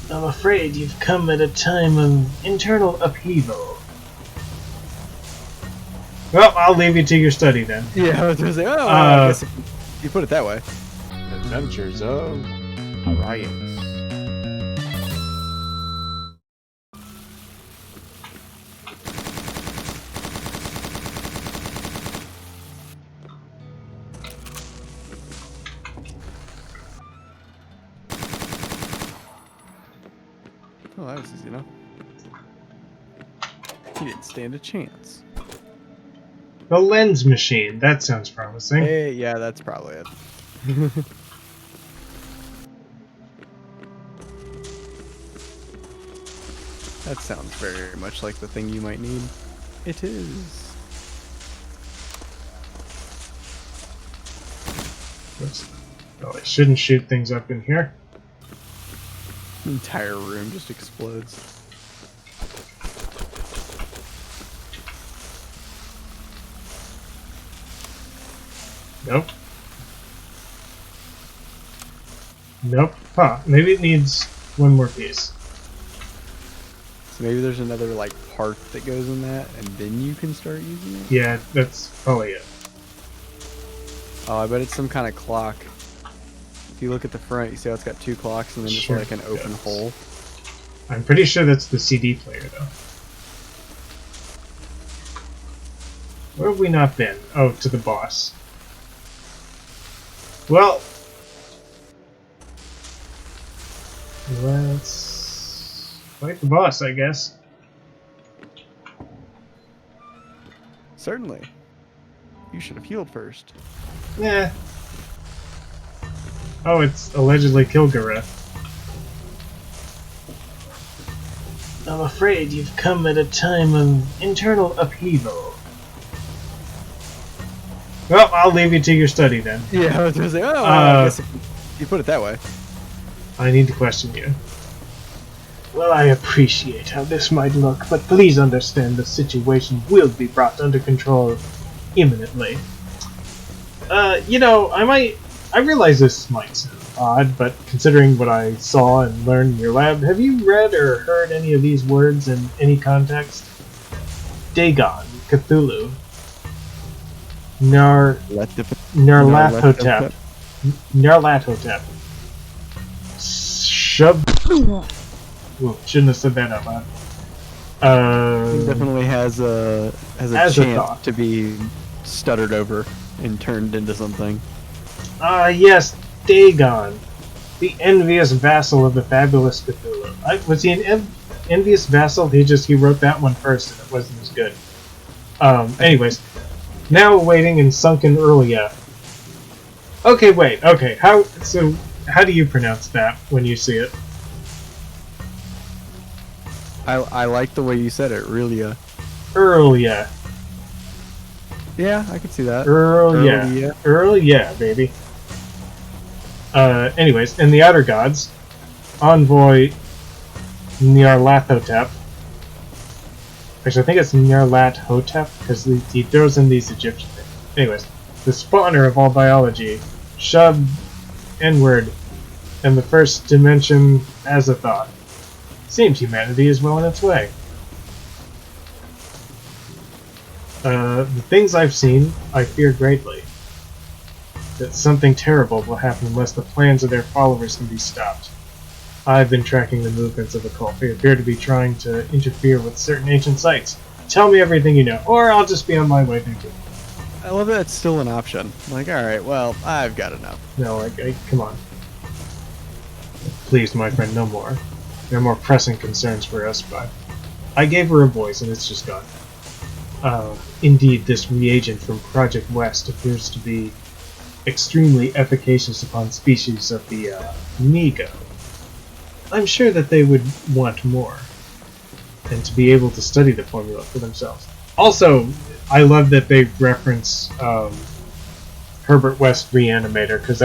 I'm afraid you've come at a time of internal upheaval. Well, I'll leave you to your study then. Yeah, I was gonna say, oh, I guess if you put it that way. Adventures of Ryace. Oh, that was easy enough. He didn't stand a chance. The lens machine. That sounds promising. Hey, yeah, that's probably it. That sounds very much like the thing you might need. It is. Oops. Well, I shouldn't shoot things up in here. The entire room just explodes. Nope. Nope. Huh. Maybe it needs one more piece. So maybe there's another, like, part that goes in that, and then you can start using it? Yeah, that's probably it. Oh, I bet it's some kind of clock. If you look at the front, you see how it's got two clocks and then Sure just like an open does. hole. I'm pretty sure that's the CD player, though. Where have we not been? Oh, to the boss. Well, let's fight the boss, I guess. Certainly. You should have healed first. Yeah. Oh, it's allegedly Kilgara. I'm afraid you've come at a time of internal upheaval. Well, I'll leave you to your study then. Yeah, I was gonna say, oh, I guess if you put it that way. I need to question you. Well, I appreciate how this might look, but please understand the situation will be brought under control imminently. You know, I realize this might sound odd, but considering what I saw and learned in your lab, have you read or heard any of these words in any context? Dagon, Cthulhu, Nyarlathotep, Nyarlathotep, Ooh, shouldn't have said that out loud. He definitely has a chance to be stuttered over and turned into something. Yes, Dagon, the envious vassal of the fabulous Cthulhu. Was he an envious vassal? He wrote that one first, and it wasn't as good. Anyways, now awaiting in sunken Earlia. Okay, wait. Okay, how do you pronounce that when you see it? I like the way you said it, Ryace. Earlia. Yeah, I could see that. Earlia, baby. Anyways, in the Outer Gods, envoy Nyarlathotep. Actually, I think it's Nyarlathotep, because he throws in these Egyptian things. Anyways, the spawner of all biology, Shub, N-word, and the first dimension Azathoth. Seems humanity is well on its way. The things I've seen, I fear greatly. That something terrible will happen unless the plans of their followers can be stopped. I've been tracking the movements of the cult. They appear to be trying to interfere with certain ancient sites. Tell me everything you know, or I'll just be on my way, thank you. I love that it's still an option. Like, alright, well, I've got enough. No, come on. Please, my friend, no more. There are more pressing concerns for us, but I gave her a voice and it's just gone. Indeed, this reagent from Project West appears to be extremely efficacious upon species of the Nego. I'm sure that they would want more, and to be able to study the formula for themselves. Also, I love that they reference Herbert West Reanimator, because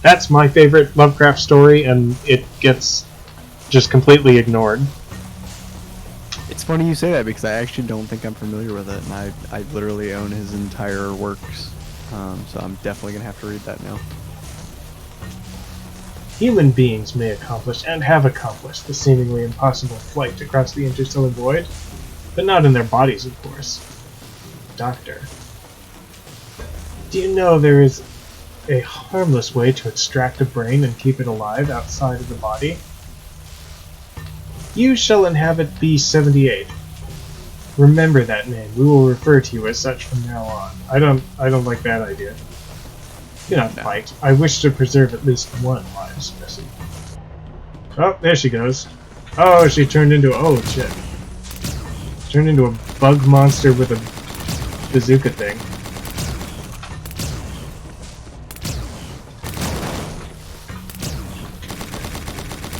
that's my favorite Lovecraft story, and it gets just completely ignored. It's funny you say that, because I actually don't think I'm familiar with it, and I literally own his entire works, so I'm definitely going to have to read that now. Human beings may accomplish, and have accomplished, the seemingly impossible flight across the interstellar void, but not in their bodies, of course. Doctor, do you know there is a harmless way to extract a brain and keep it alive outside of the body? You shall inhabit B78. Remember that name. We will refer to you as such from now on. I don't like that idea. Do not fight. I wish to preserve at least one live specimen. Oh, there she goes. Oh, she turned into... Oh, shit. Turned into a bug monster with a bazooka thing.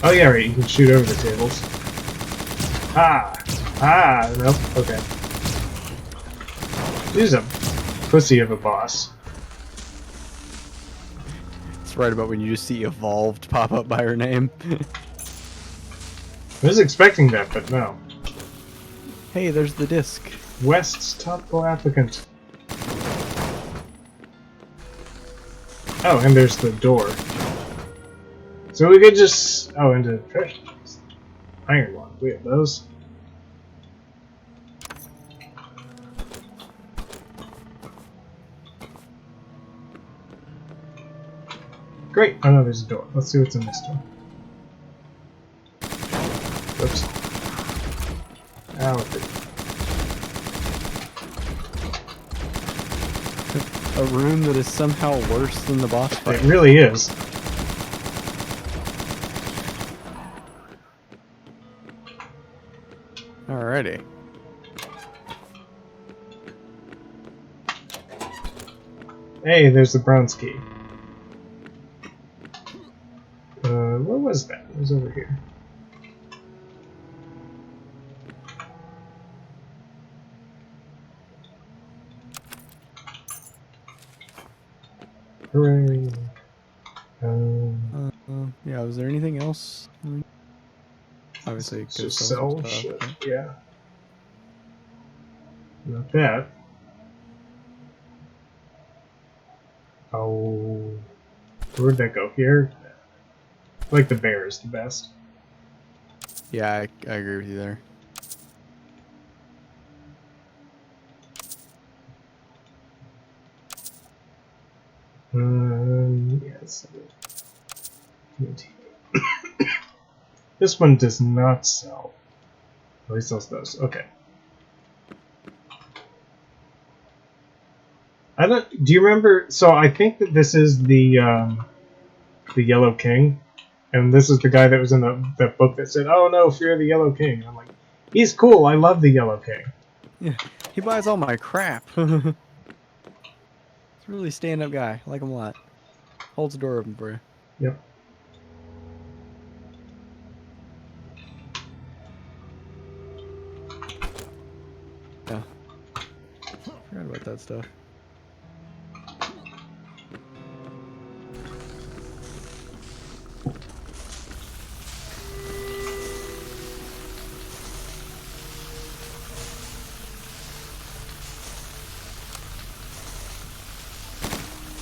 Oh, yeah, right. You can shoot over the tables. Ah! Ah! Nope. Okay. He's a pussy of a boss. It's right about when you just see Evolved pop up by her name. I was expecting that, but no. Hey, there's the disc. West's top goal applicant. Oh, and there's the door. So we could just... Oh, into treasure. Iron one. We have those. Great! Oh no, there's a door. Let's see what's in this door. Whoops. Ow. A room that is somehow worse than the boss fight. It really is. Alrighty. Hey, there's the bronze key. What was that? It was over here. Hooray! Yeah, was there anything else? Obviously, it could Just sell sell some shit. stuff. Yeah. Not that. Oh, where'd that go? Here. I like the bear is the best. Yeah, I agree with you there. Yes. This one does not sell. Oh, he sells those. Okay. I don't. Do you remember? So I think that this is the Yellow King, and this is the guy that was in that book that said, "Oh no, fear the Yellow King." I'm like, he's cool. I love the Yellow King. Yeah, he buys all my crap. He's a really stand-up guy. I like him a lot. Holds the door open for you. Yep. Yeah. Forgot about that stuff.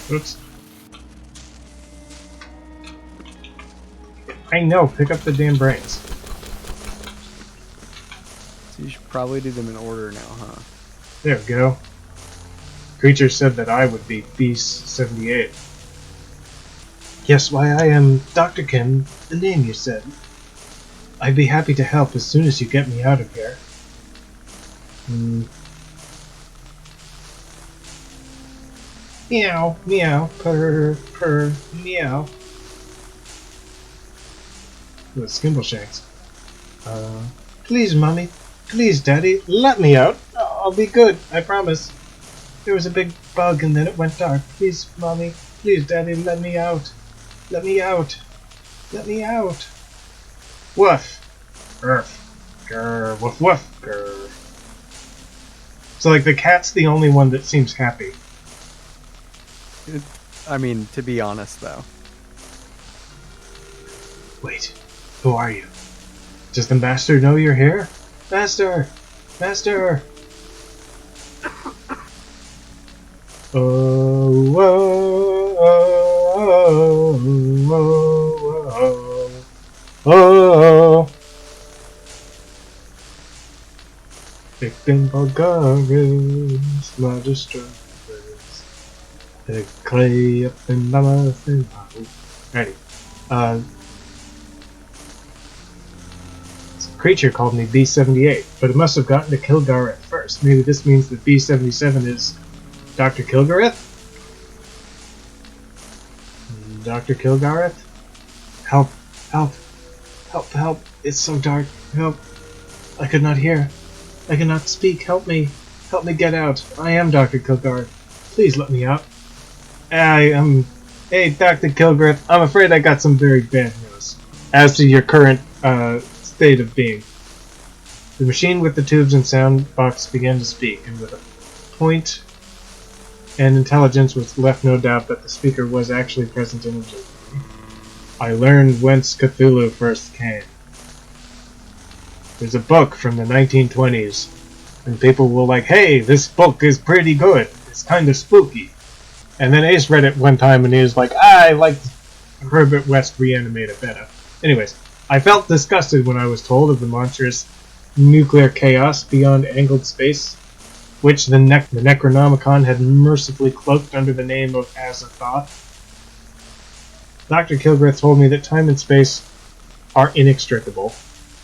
Oops. I know. Pick up the damn brains. So you should probably do them in order now, huh? There we go. Creature said that I would be Beast 78. Yes, why I am Dr. Kim, the name you said. I'd be happy to help as soon as you get me out of here. Meow, meow, purr, purr, meow. Ooh, Skimbleshanks. Please, Mommy. Please, Daddy. Let me out. I'll be good. I promise. There was a big bug and then it went dark. Please, Mommy. Please, Daddy. Let me out. Let me out. Let me out. Woof. Grr. Grr. Woof woof. Grr. So, like, the cat's the only one that seems happy. I mean, to be honest, though. Wait. Who are you? Does the Master know you're here? Master! Master! Oh, whoa, oh, oh, oh, Oh, victim Bulgarians, my destroyers. They clay up in my mouth and Alrighty. Some creature called me B-78, but it must have gotten to Kilgareth first. Maybe this means that B-77 is Dr. Kilgareth? Dr. Kilgareth? Help, help, help, help. It's so dark. Help. I could not hear. I cannot speak. Help me. Help me get out. I am Dr. Kilgareth. Please let me out. Hey, Dr. Kilgareth, I'm afraid I got some very bad news as to your current state of being. The machine with the tubes and sound box began to speak, and with a point and intelligence was left no doubt that the speaker was actually present in observing. I learned whence Cthulhu first came. There's a book from the 1920s, and people were like, hey, this book is pretty good. It's kind of spooky. And then Ace read it one time, and he was like, I liked Herbert West Reanimated better. Anyways, I felt disgusted when I was told of the monstrous nuclear chaos beyond angled space, which the Necronomicon had mercifully cloaked under the name of Azathoth. Dr. Kilgareth told me that time and space are inextricable.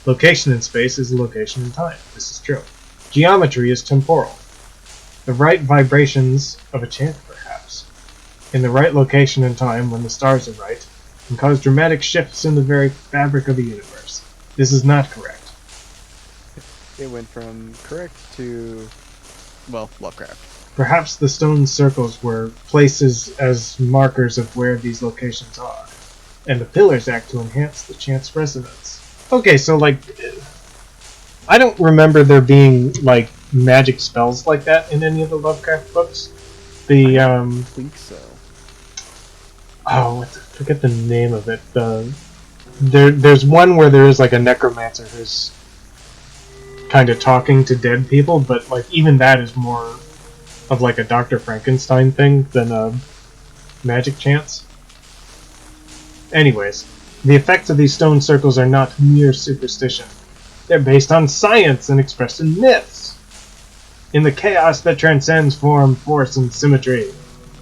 Location in space is a location in time. This is true. Geometry is temporal. The right vibrations of a chant, perhaps, in the right location and time when the stars are right, can cause dramatic shifts in the very fabric of the universe. This is not correct. It went from correct to, well, Lovecraft. Perhaps the stone circles were places as markers of where these locations are, and the pillars act to enhance the chant's resonance. Okay, so, like, I don't remember there being, like, magic spells like that in any of the Lovecraft books. I think so. Oh, forget the name of it. There's one where there is, like, a necromancer who's kind of talking to dead people, but, like, even that is more of, like, a Dr. Frankenstein thing than magic chants. Anyways, the effects of these stone circles are not mere superstition. They're based on science and expressed in myths. In the chaos that transcends form, force, and symmetry,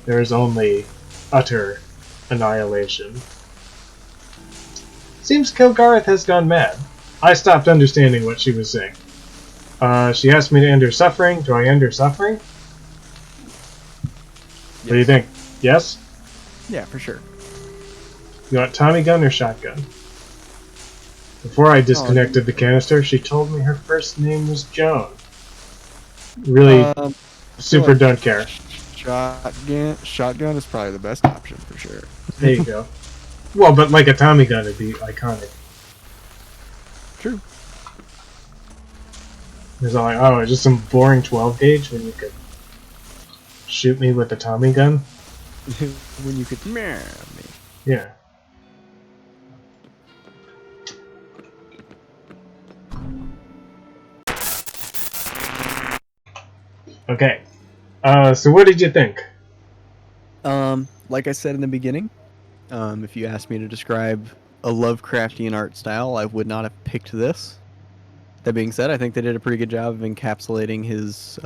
there is only utter annihilation. Seems Kilgareth has gone mad. I stopped understanding what she was saying. She asked me to end her suffering. Do I end her suffering? Yes. What do you think? Yes? Yeah, for sure. You want Tommy gun or shotgun? Before I disconnected the canister, she told me her first name was Joan. Really super like don't care. Shotgun is probably the best option for sure. There you go. Well, but like a Tommy gun would be iconic. True. It's all like, oh, just some boring 12 gauge when you could shoot me with a Tommy gun? When you could marry me. Yeah. Okay. So what did you think? Like I said in the beginning, if you asked me to describe a Lovecraftian art style, I would not have picked this. That being said, I think they did a pretty good job of encapsulating his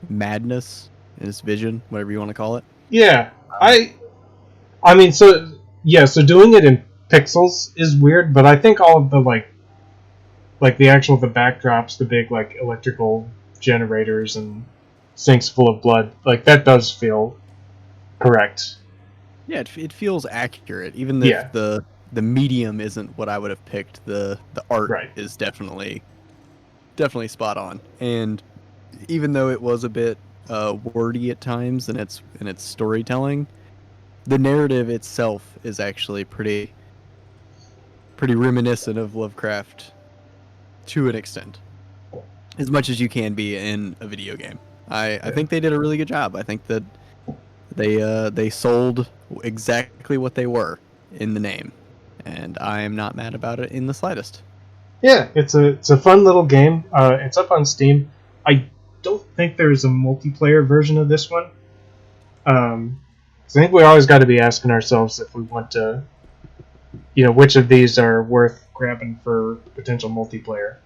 madness, his vision, whatever you want to call it. Yeah, I mean, so doing it in pixels is weird, but I think all of the like the backdrops, the big like electrical generators and sinks full of blood, like that does feel correct. Yeah, it feels accurate, even if the medium isn't what I would have picked. The art is definitely spot on, and even though it was a bit wordy at times in its storytelling, the narrative itself is actually pretty reminiscent of Lovecraft to an extent, as much as you can be in a video game. I think they did a really good job. I think that they sold exactly what they were in the name, and I am not mad about it in the slightest. Yeah, it's a fun little game. It's up on Steam. I don't think there's a multiplayer version of this one. I think we always got to be asking ourselves if we want to which of these are worth grabbing for potential multiplayer.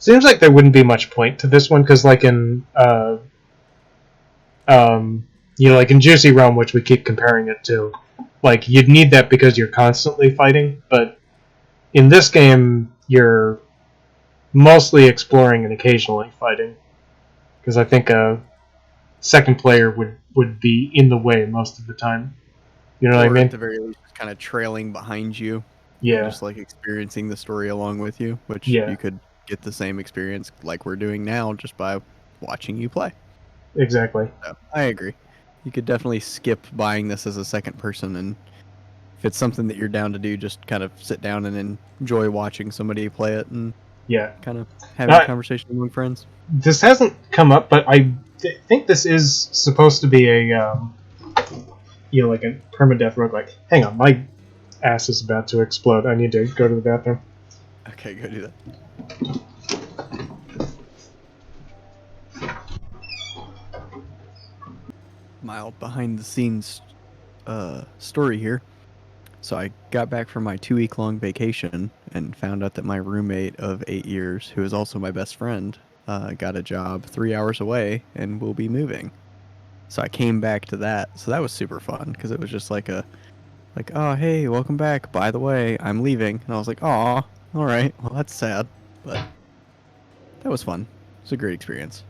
Seems like there wouldn't be much point to this one because, like in, like in Juicy Realm, which we keep comparing it to, like you'd need that because you're constantly fighting. But in this game, you're mostly exploring and occasionally fighting. Because I think a second player would be in the way most of the time. You know what I mean? At the very least, kind of trailing behind you. Yeah. Just like experiencing the story along with you, which you could get the same experience like we're doing now just by watching you play. Exactly. So, I agree. You could definitely skip buying this as a second person, and if it's something that you're down to do, just kind of sit down and enjoy watching somebody play it and kind of having a conversation among friends. This hasn't come up, but I think this is supposed to be a like a permadeath roguelike. Hang on, my ass is about to explode. I need to go to the bathroom. Okay, go do that. Mild behind the scenes story here. So I got back from my 2-week-long vacation and found out that my roommate of 8 years, who is also my best friend, got a job 3 hours away and will be moving. So I came back to that. So that was super fun because it was just like oh, hey, welcome back. By the way, I'm leaving. And I was like, aw, all right. Well, that's sad. But that was fun. It was a great experience.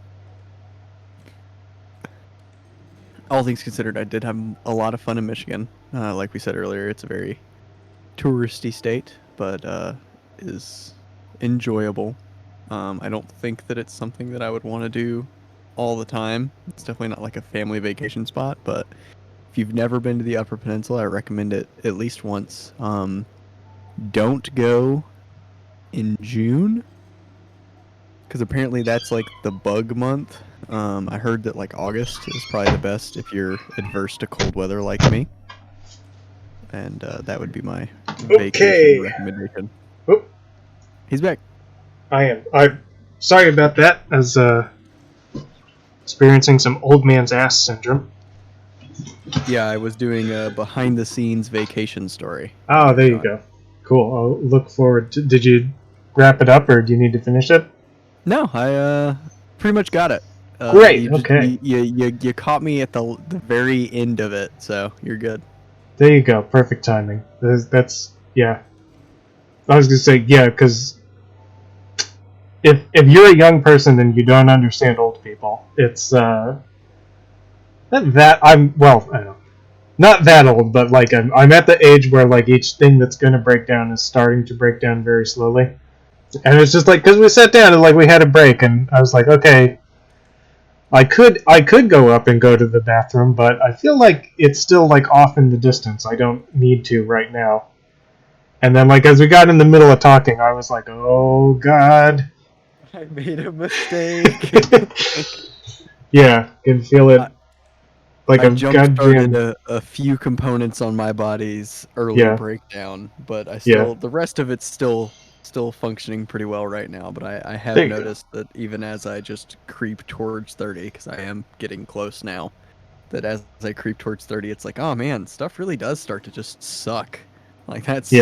All things considered, I did have a lot of fun in Michigan. Like we said earlier, it's a very touristy state, but is enjoyable. I don't think that it's something that I would want to do all the time. It's definitely not like a family vacation spot, but if you've never been to the Upper Peninsula, I recommend it at least once. Don't go in June, because apparently that's like the bug month. I heard that like August is probably the best if you're adverse to cold weather like me. And that would be my vacation recommendation. Oh. He's back. I am. I'm sorry about that. I was experiencing some old man's ass syndrome. Yeah, I was doing a behind-the-scenes vacation story. Oh, there you go. Cool. I'll look forward to... Did you wrap it up, or do you need to finish it? No, I pretty much got it. Great. Okay. You caught me at the very end of it, so you're good. There you go. Perfect timing. That's yeah. I was gonna say because if you're a young person and you don't understand old people, it's that I'm I don't know, not that old, but like I'm at the age where like each thing that's gonna break down is starting to break down very slowly, and it's just like because we sat down and like we had a break, and I was like, okay. I could go up and go to the bathroom, but I feel like it's still like off in the distance. I don't need to right now. And then like as we got in the middle of talking, I was like, "Oh God, I made a mistake." Yeah, can feel it. Like I jump-started a few components on my body's early breakdown, but the rest of it's still functioning pretty well right now, but I have noticed that even as I just creep towards 30, because I am getting close now, that as I creep towards 30, it's like, oh man, stuff really does start to just suck. Like that's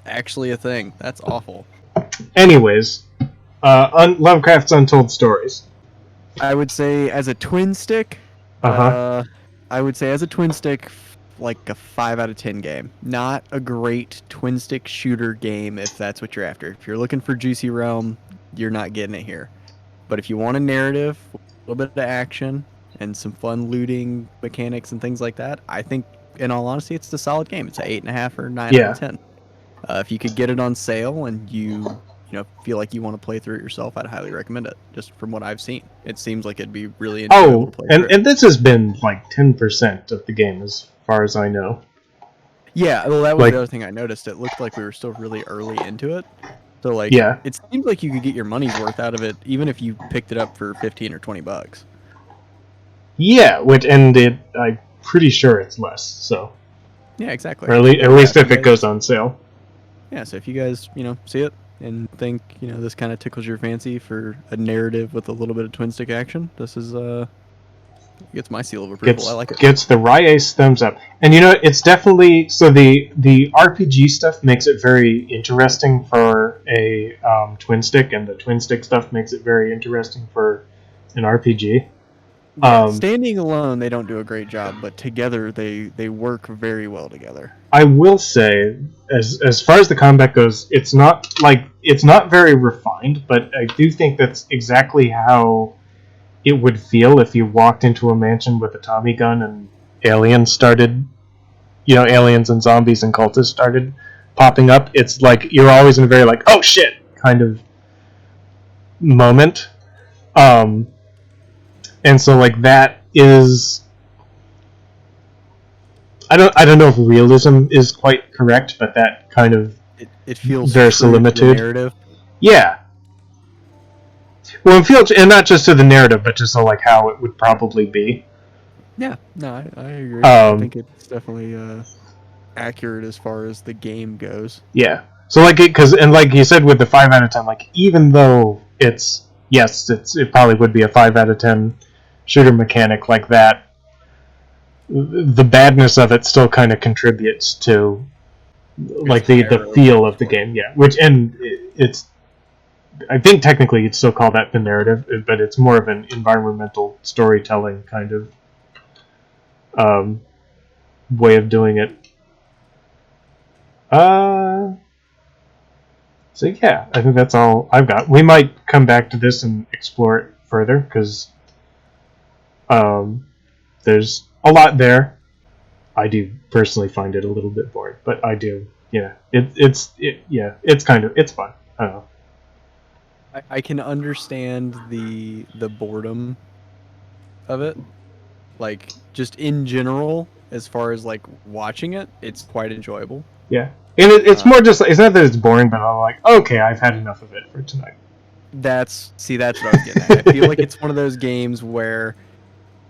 actually a thing. That's awful. Anyways, Lovecraft's Untold Stories. I would say as a twin stick, like a 5 out of 10 game. Not a great twin stick shooter game if that's what you're after. If you're looking for Juicy Realm, you're not getting it here. But if you want a narrative, a little bit of action, and some fun looting mechanics and things like that, I think, in all honesty, it's a solid game. It's an 8.5 or 9 out of 10. If you could get it on sale and you feel like you want to play through it yourself, I'd highly recommend it. Just from what I've seen, it seems like it'd be really enjoyable to play through. And this has been like 10% of the game as far as I know. Yeah, well, that was the other thing I noticed. It looked like we were still really early into it. So it seems like you could get your money's worth out of it even if you picked it up for $15 or $20. Yeah, I'm pretty sure it's less. So. Yeah, exactly. Or at least if it goes on sale. Yeah, so if you guys see it and think this kind of tickles your fancy for a narrative with a little bit of twin stick action, this is Gets my seal of approval. I like it. Gets the Ryace thumbs up. And it's definitely so the RPG stuff makes it very interesting for a twin stick, and the twin stick stuff makes it very interesting for an RPG. Yeah, standing alone, they don't do a great job, but together they work very well together. I will say, as far as the combat goes, it's not very refined, but I do think that's exactly how it would feel if you walked into a mansion with a Tommy gun and aliens and zombies and cultists started popping up. It's like you're always in a very like, oh shit kind of moment. And so like that is, I don't know if realism is quite correct, but that kind of it feels verisimilitude. Narrative. Yeah. Well, it feels, and not just to the narrative, but just to like how it would probably be. Yeah, no, I agree. I think it's definitely accurate as far as the game goes. Yeah. So like like you said with the 5 out of 10, like even though it probably would be a 5 out of 10 shooter mechanic like that, the badness of it still kind of contributes to like the feel of the game. Yeah, it's. I think technically you'd still call that the narrative, but it's more of an environmental storytelling kind of way of doing it. So yeah, I think that's all I've got. We might come back to this and explore it further, because there's a lot there. I do personally find it a little bit boring, but I do, it's kind of, it's fun. I don't know. I can understand the boredom of it. Like, just in general, as far as like watching it, it's quite enjoyable. Yeah. And it's more just, it's not that it's boring, but I'm like, okay, I've had enough of it for tonight. That's what I was getting at. I feel like it's one of those games where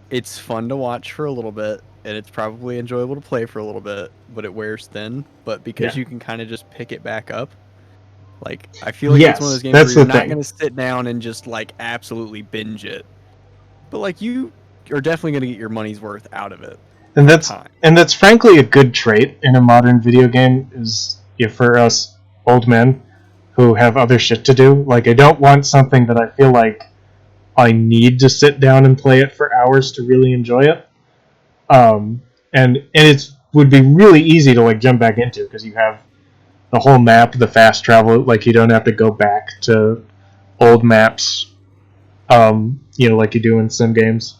it's fun to watch for a little bit, and it's probably enjoyable to play for a little bit, but it wears thin. But because you can kind of just pick it back up, like, I feel like it's one of those games where you're not going to sit down and just, like, absolutely binge it. But, like, you are definitely going to get your money's worth out of it. And that's frankly a good trait in a modern video game, is for us old men who have other shit to do. Like, I don't want something that I feel like I need to sit down and play it for hours to really enjoy it. And it would be really easy to, like, jump back into, because you have the whole map, the fast travel, like you don't have to go back to old maps, like you do in sim games.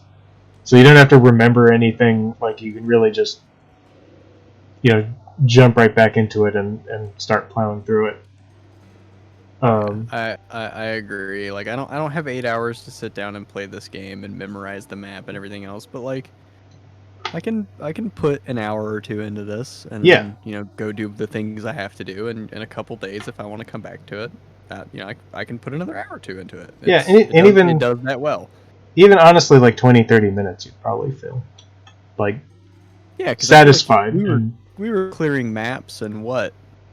So you don't have to remember anything, like you can really just, jump right back into it and start plowing through it. I agree. Like I don't have 8 hours to sit down and play this game and memorize the map and everything else, but like I can put an hour or two into this and then, go do the things I have to do, and in a couple days if I want to come back to it, I can put another hour or two into it. It does that well. Even honestly, like 20-30 minutes, you'd probably feel like satisfied. Like we were clearing maps and what?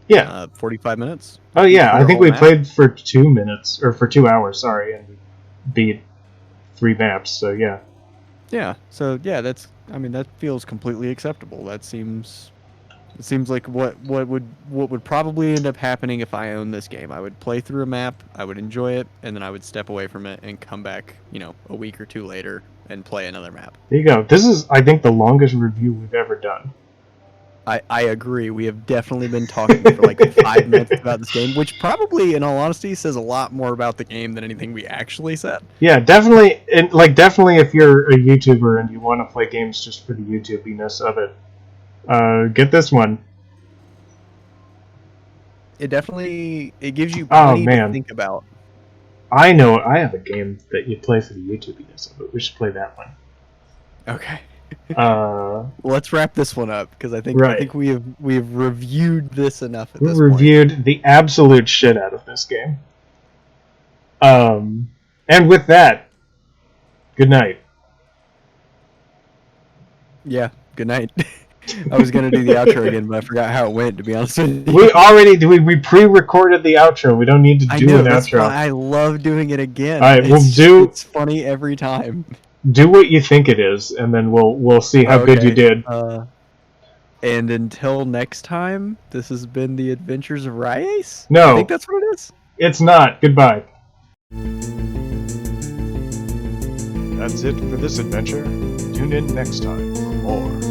45 minutes. Oh yeah, I think we played for 2 minutes or for 2 hours. Sorry, and we beat 3 maps. So yeah. Yeah. So yeah, that feels completely acceptable. It seems like what would probably end up happening if I owned this game. I would play through a map, I would enjoy it, and then I would step away from it and come back, a week or two later and play another map. There you go. This is, I think, the longest review we've ever done. I agree. We have definitely been talking for like 5 minutes about this game, which probably, in all honesty, says a lot more about the game than anything we actually said. Yeah, definitely. Definitely, if you're a YouTuber and you want to play games just for the YouTubiness of it, get this one. It gives you plenty to think about. I know. I have a game that you play for the YouTubiness of it. We should play that one. Okay. Let's wrap this one up, because I think we have reviewed this enough at this point. We've reviewed the absolute shit out of this game. And with that, good night. Yeah, good night. I was gonna do the outro again, but I forgot how it went, to be honest with you. We pre-recorded the outro. We don't need to do an outro. I love doing it again. All right, it's funny every time. do what you think it is, and then we'll see how good you did. And until next time, this has been the Adventures of Ryace? No. I think that's what it is. It's not. Goodbye. That's it for this adventure. Tune in next time for more.